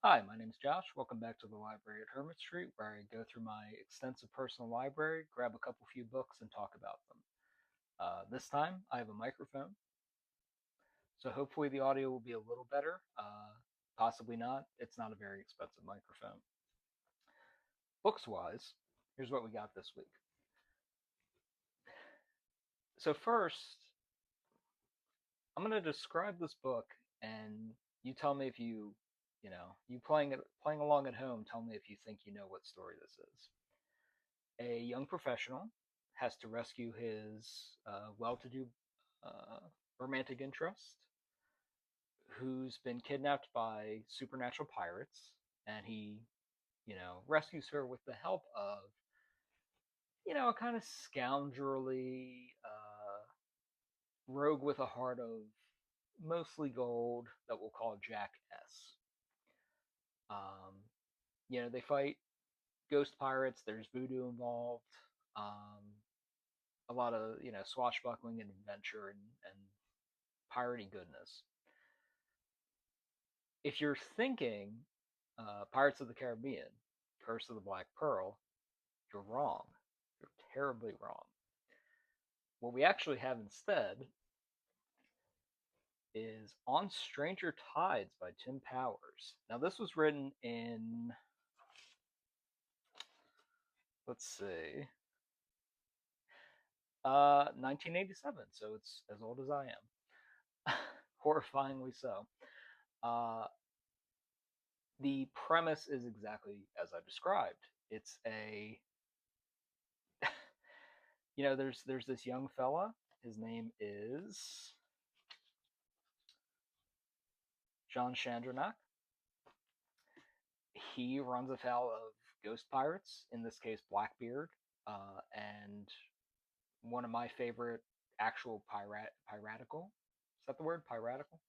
Hi, my name is Josh. Welcome back to the library at Hermit Street, where I go through my extensive personal library, grab a couple few books, and talk about them. This time, I have a microphone, so hopefully the audio will be a little better. Possibly not. It's not a very expensive microphone. Books wise, here's what we got this week. So first, I'm going to describe this book, and you tell me if you playing along at home. Tell me if you think you know what story this is. A young professional has to rescue his well-to-do uh, romantic interest who's been kidnapped by supernatural pirates, and he, rescues her with the help of, a kind of scoundrelly rogue with a heart of mostly gold that we'll call Jack S. Um, they fight ghost pirates. There's voodoo involved. Um, a lot of swashbuckling and adventure and piratey goodness. If you're thinking Pirates of the Caribbean, Curse of the Black Pearl, you're wrong. You're terribly wrong. What we actually have instead is On Stranger Tides by Tim Powers. Now, this was written in, let's see, 1987, so it's as old as I am. Horrifyingly so. Uh, the premise is exactly as I described. It's a there's this young fella. His name is John Chandronak. He runs afoul of ghost pirates, in this case Blackbeard, and one of my favorite actual piratical. Is that the word? Piratical?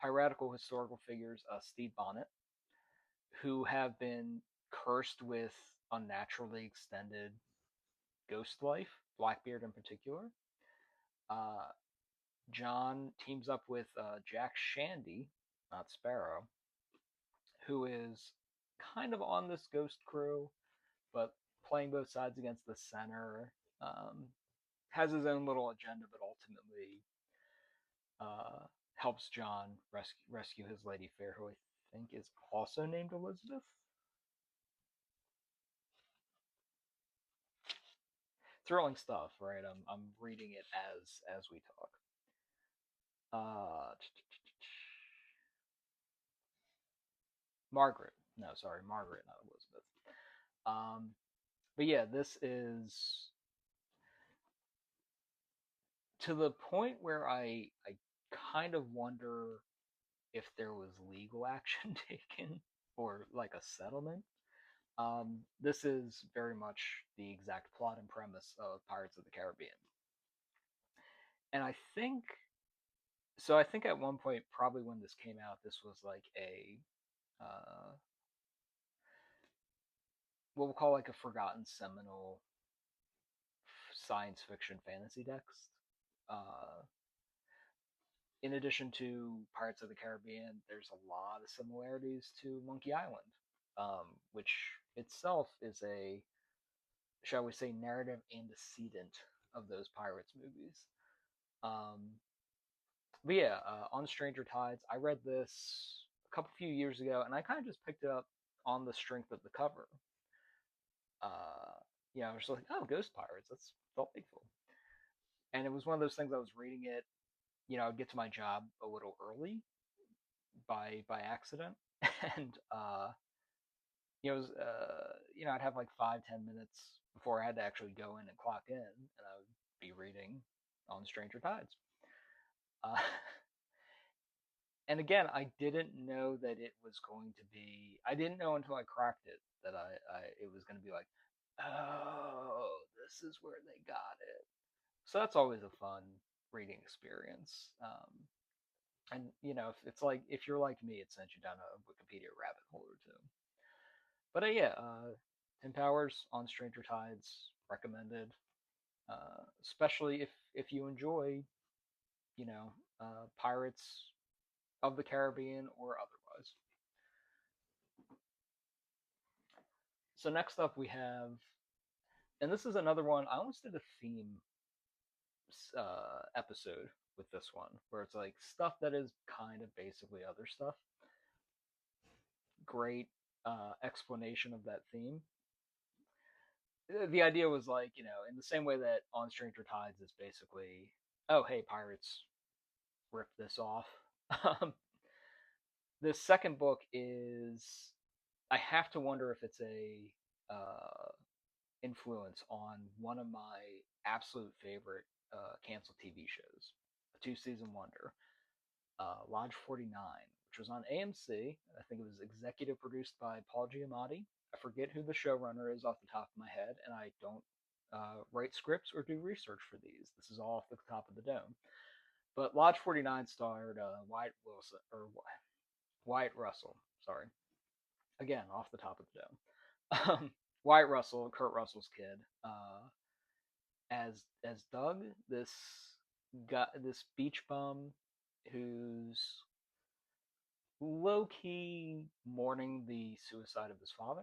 Piratical historical figures, Stede Bonnet, who have been cursed with unnaturally extended ghost life, Blackbeard in particular. Uh, John teams up with Jack Shandy, not Sparrow, who is kind of on this ghost crew, but playing both sides against the center. Has his own little agenda, but ultimately helps John rescue his lady fair, who I think is also named Elizabeth. Thrilling stuff, right? I'm reading it as we talk. Uh, Margaret. No, sorry, Margaret, not Elizabeth. Um, but yeah, this is to the point where I kind of wonder if there was legal action taken or like a settlement. This is very much the exact plot and premise of Pirates of the Caribbean, and I think at one point, probably when this came out, this was like a what we'll call like a forgotten seminal science fiction fantasy text. Uh, in addition to Pirates of the Caribbean, there's a lot of similarities to Monkey Island, which itself is a, shall we say, narrative antecedent of those Pirates movies. Um, but yeah, on Stranger Tides, I read this a couple few years ago, and I kind of just picked it up on the strength of the cover. I was like, oh, Ghost Pirates, that's delightful. And it was one of those things I was reading it, I'd get to my job a little early by accident, and I'd have like 5-10 minutes before I had to actually go in and clock in, and I would be reading on Stranger Tides. Uh, and again, I didn't know that it was going to be. I didn't know until I cracked it that it was going to be like, oh, this is where they got it. So that's always a fun reading experience. And if it's like if you're like me, it sends you down a Wikipedia rabbit hole or two. But yeah, Tim Powers on Stranger Tides recommended, especially if you enjoy pirates of the Caribbean or otherwise. So next up we have, and this is another one. I almost did a theme episode with this one, where it's like stuff that is kind of basically other stuff. Great explanation of that theme. The idea was like, in the same way that On Stranger Tides is basically, oh hey pirates, rip this off. This second book is, I have to wonder if it's a influence on one of my absolute favorite canceled TV shows, a two-season wonder, Lodge 49, which was on AMC. I think it was executive produced by Paul Giamatti. I forget who the showrunner is off the top of my head, and I don't write scripts or do research for these. This is all off the top of the dome. But Lodge 49 starred Wyatt Russell. Sorry, again off the top of the dome. Wyatt Russell, Kurt Russell's kid, as Doug, this beach bum who's low key mourning the suicide of his father.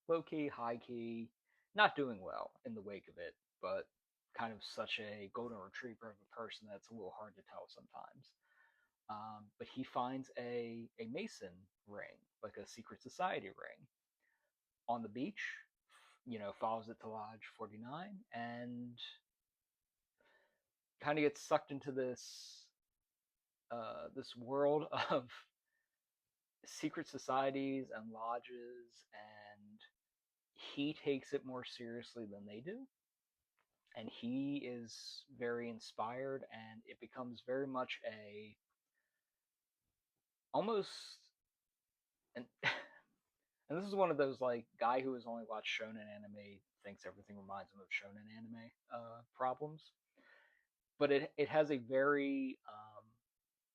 Low key, high key, not doing well in the wake of it, but kind of such a golden retriever of a person that's a little hard to tell sometimes. But he finds a Mason ring, like a secret society ring, on the beach. Follows it to Lodge 49 and kind of gets sucked into this world of secret societies and lodges, and he takes it more seriously than they do. And he is very inspired, and it becomes very much a almost and and this is one of those like guy who has only watched shonen anime thinks everything reminds him of shonen anime problems. But it has a very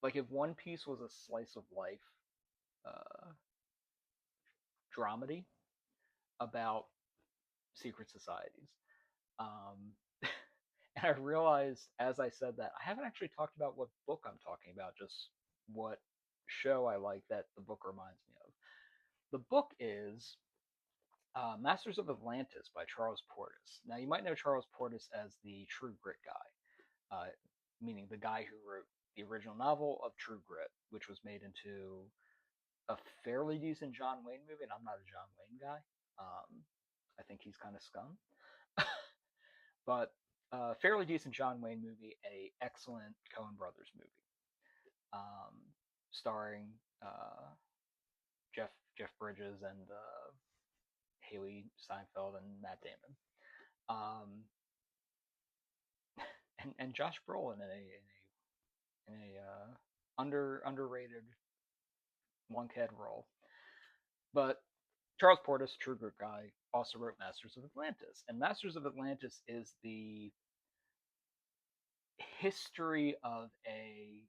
like if One Piece was a slice of life uh, dramedy about secret societies. Um, and I realized as I said that I haven't actually talked about what book I'm talking about, just what show I like that the book reminds me of. The book is Masters of Atlantis by Charles Portis. Now, you might know Charles Portis as the True Grit guy, meaning the guy who wrote the original novel of True Grit, which was made into a fairly decent John Wayne movie, and I'm not a John Wayne guy. I think he's kind of scum. But fairly decent John Wayne movie, a excellent Coen Brothers movie, starring Jeff Bridges and Haley Steinfeld and Matt Damon, and Josh Brolin in a underrated lunkhead role. But Charles Portis, True Grit guy, also wrote Masters of Atlantis, and Masters of Atlantis is the history of a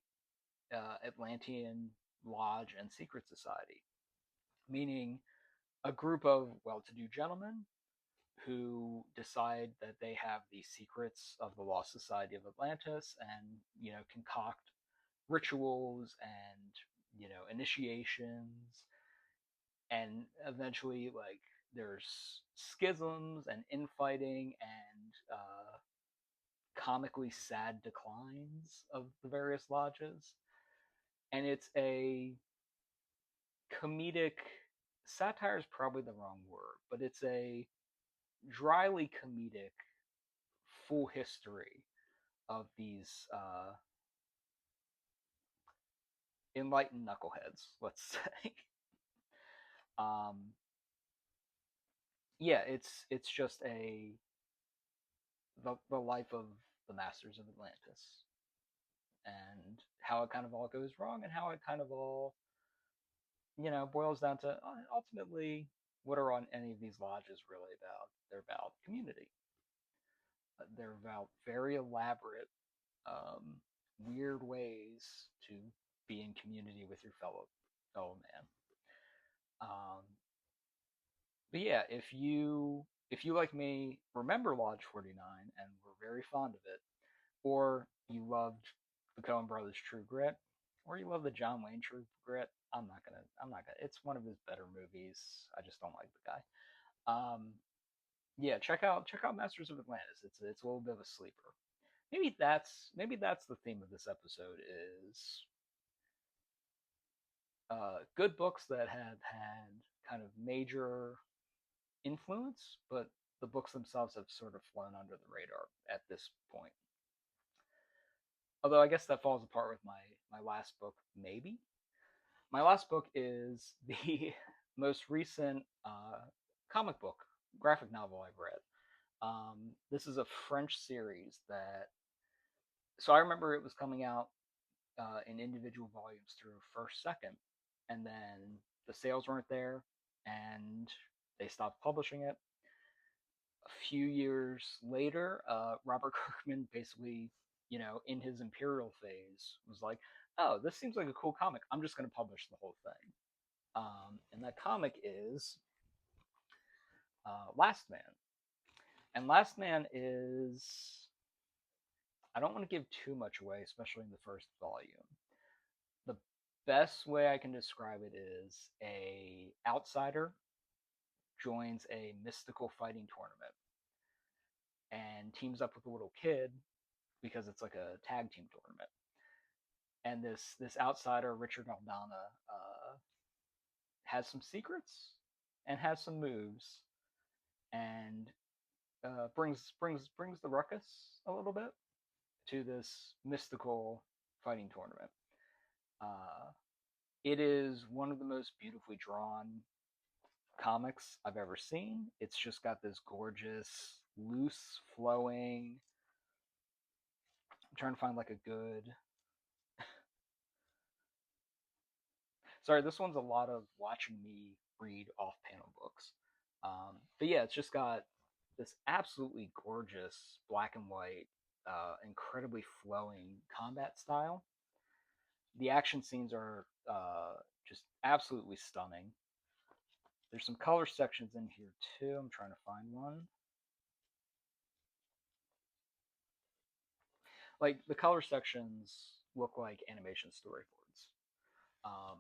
Atlantean lodge and secret society, meaning a group of well-to-do gentlemen who decide that they have the secrets of the lost society of Atlantis, and concoct rituals and initiations, and eventually like there's schisms and infighting and comically sad declines of the various lodges. And it's a comedic, satire is probably the wrong word, but it's a dryly comedic full history of these enlightened knuckleheads, let's say. um, yeah, it's just the life of the Masters of Atlantis, and how it kind of all goes wrong, and how it kind of all boils down to ultimately what are on any of these lodges really about? They're about community. They're about very elaborate, weird ways to be in community with your fellow man. Um, but yeah, if you like me remember Lodge 49 and were very fond of it, or you loved the Coen Brothers True Grit, or you love the John Wayne True Grit. I'm not gonna. It's one of his better movies. I just don't like the guy. Um, yeah, check out Masters of Atlantis. It's a little bit of a sleeper. Maybe that's the theme of this episode is good books that have had kind of major influence, but the books themselves have sort of flown under the radar at this point. Although I guess that falls apart with my last book, maybe. My last book is the most recent comic book graphic novel I've read. This is a French series that. So I remember it was coming out in individual volumes through first, second, and then the sales weren't there, and they stopped publishing it. A few years later, Robert Kirkman basically, in his Imperial phase, was like, "Oh, this seems like a cool comic. I'm just going to publish the whole thing." And that comic is Last Man. And Last Man is, I don't want to give too much away, especially in the first volume. The best way I can describe it is a outsider joins a mystical fighting tournament and teams up with a little kid because it's like a tag team tournament. And this outsider, Richard Aldana, has some secrets and has some moves and brings the ruckus a little bit to this mystical fighting tournament. Uh, it is one of the most beautifully drawn comics I've ever seen. It's just got this gorgeous, loose, flowing. I'm trying to find like a good. Sorry, this one's a lot of watching me read off panel books. But yeah, it's just got this absolutely gorgeous black and white, incredibly flowing combat style. The action scenes are just absolutely stunning. There's some color sections in here too. I'm trying to find one. Like the color sections look like animation storyboards. Um,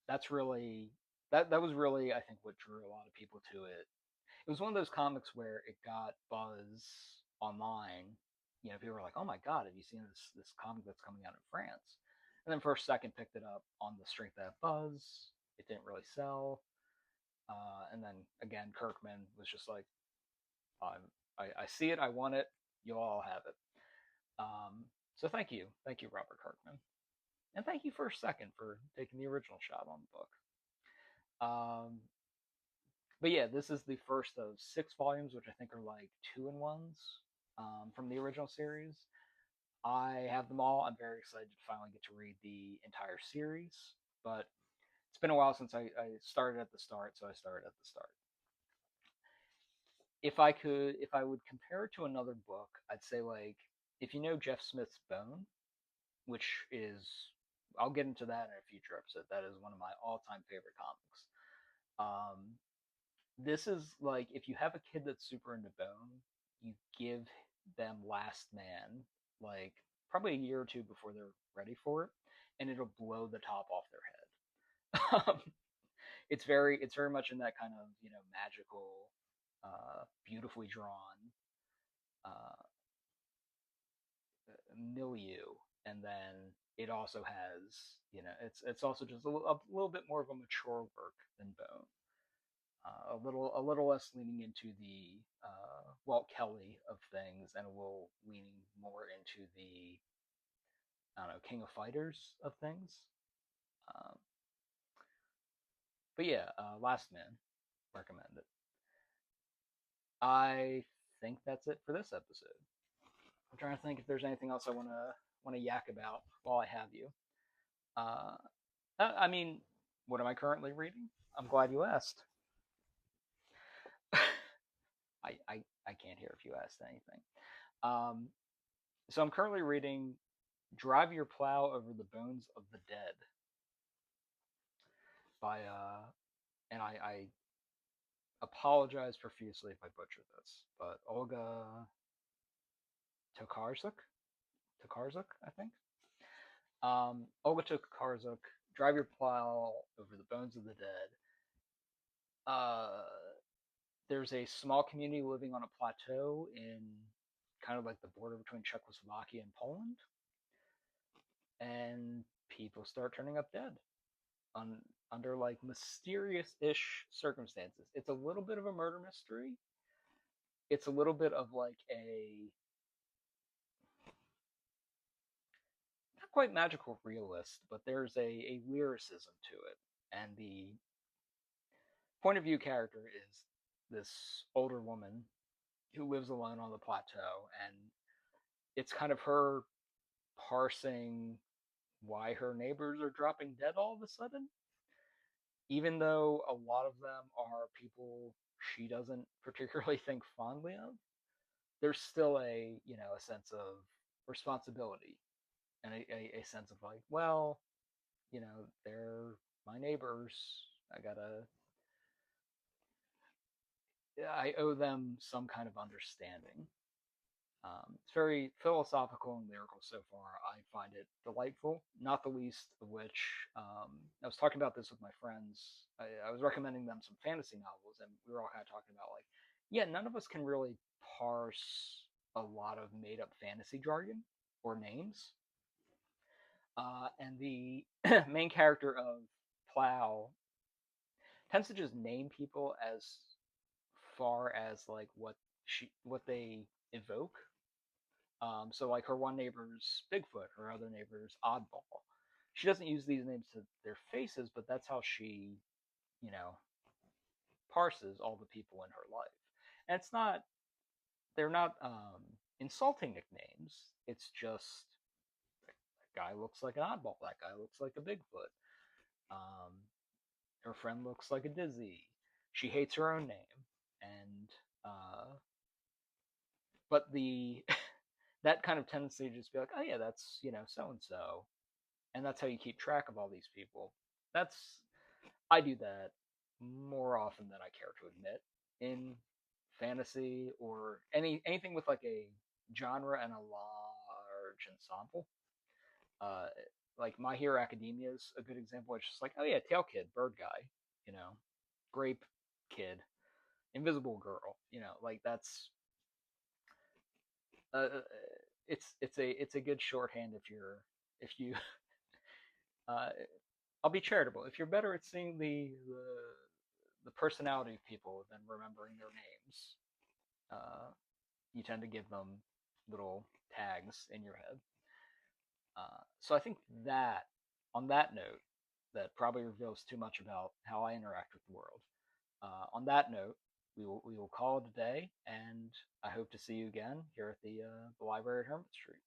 that's really that was really I think what drew a lot of people to it. It was one of those comics where it got buzz online. People were like, "Oh my god, have you seen this comic that's coming out in France?" And then First Second picked it up on the strength of that buzz. It didn't really sell, and then again, Kirkman was just like, I see it, I want it, you'll all have it." So thank you, Robert Kirkman, and thank you First Second for taking the original shot on the book. But yeah, this is the first of 6 volumes, which I think are like 2-in-1s from the original series. I have them all. I'm very excited to finally get to read the entire series, but it's been a while since I started at the start, so I started at the start. If I would compare it to another book, I'd say like if you know Jeff Smith's Bone, which is I'll get into that in a future episode. That is one of my all-time favorite comics. Um, this is like if you have a kid that's super into Bone, you give them Last Man like probably a year or two before they're ready for it, and it'll blow the top off their head. It's very much in that kind of magical, beautifully drawn uh, milieu, and then it also has it's also just a little bit more of a mature work than Bone. A little less leaning into the Walt Kelly of things, and a little leaning more into the I don't know King of Fighters of things. Um, but yeah, Last Man, recommend it. I think that's it for this episode. I'm trying to think if there's anything else I want to yak about while I have you. Uh, I mean, what am I currently reading? I'm glad you asked. I can't hear if you asked anything. Um, so I'm currently reading "Drive Your Plow Over the Bones of the Dead" by and I apologize profusely if I butcher this, but Olga Tokarzuk, I think. Olga Tokarzuk, drive your plow over the bones of the dead. Uh, there's a small community living on a plateau in kind of like the border between Czechoslovakia and Poland, and people start turning up dead on under like mysterious-ish circumstances. It's a little bit of a murder mystery. It's a little bit of like a not quite magical realist, but there's a lyricism to it, and the point of view character is this older woman who lives alone on the plateau, and it's kind of her parsing why her neighbors are dropping dead all of a sudden, even though a lot of them are people she doesn't particularly think fondly of. There's still a sense of responsibility and a sense of like, well, they're my neighbors. I gotta, I owe them some kind of understanding. It's very philosophical and lyrical so far. I find it delightful, not the least of which I was talking about this with my friends. I was recommending them some fantasy novels, and we were all kind of talking about like, yeah, none of us can really parse a lot of made up fantasy jargon or names. And the main character of Plow tends to just name people as far as like what they evoke. So like her one neighbor's Bigfoot, her other neighbor's Oddball. She doesn't use these names to their faces, but that's how she, you know, parses all the people in her life. And it's not they're not insulting nicknames. It's just that guy looks like an oddball. That guy looks like a Bigfoot. Um, her friend looks like a Dizzy. She hates her own name, and but the that kind of tendency to just be like, oh yeah, that's so and so, and that's how you keep track of all these people. That's I do that more often than I care to admit in fantasy or anything with like a genre and a large ensemble. Uh, like My Hero Academia is a good example. It's just like, oh yeah, Tail Kid, Bird Guy, you know, Grape Kid, Invisible Girl, like that's it's a good shorthand if you uh, I'll be charitable. If you're better at seeing the personality of people than remembering their names, you tend to give them little tags in your head. So I think that on that note, that probably reveals too much about how I interact with the world. On that note, we will call it a day, and I hope to see you again here at the library at Hermit Street.